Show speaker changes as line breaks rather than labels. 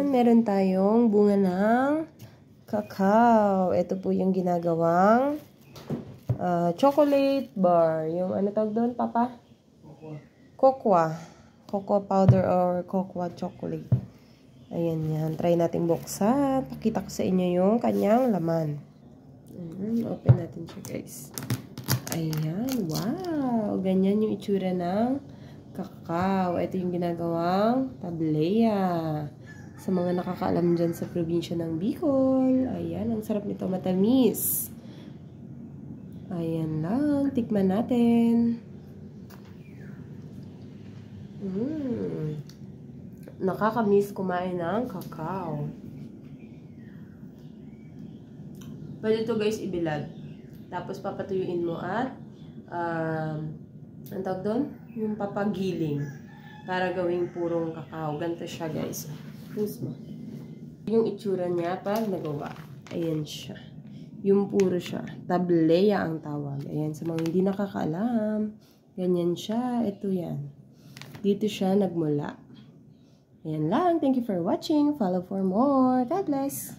Ayan, meron tayong bunga ng cacao. Ito po yung ginagawang chocolate bar. Yung ano tawag doon, Papa? Cocoa. Cocoa powder or cocoa chocolate. Ayan yan. Try natin buksan. Pakita ko sa inyo yung kanyang laman. Open natin siya, guys. Ayan. Wow! Ganyan yung itsura ng cacao. Ito yung ginagawang tableya. Sa mga nakakaalam dyan sa probinsya ng Bicol. Ayan. Ang sarap nito. Matamis. Ayan lang. Tikman natin. Nakakamiss kumain ng cacao. Pwede ito guys ibilad. Tapos papatuyuin mo at ang tawag doon? Yung papagiling. Para gawing purong cacao. Ganito siya guys. Push mo. Yung itsura niya pag nagawa. Ayan siya. Yung puro siya. Tableya ang tawag. Ayan. Sa mga hindi nakakaalam. Ganyan siya. Ito yan. Dito siya nagmula. Ayan lang. Thank you for watching. Follow for more. God bless.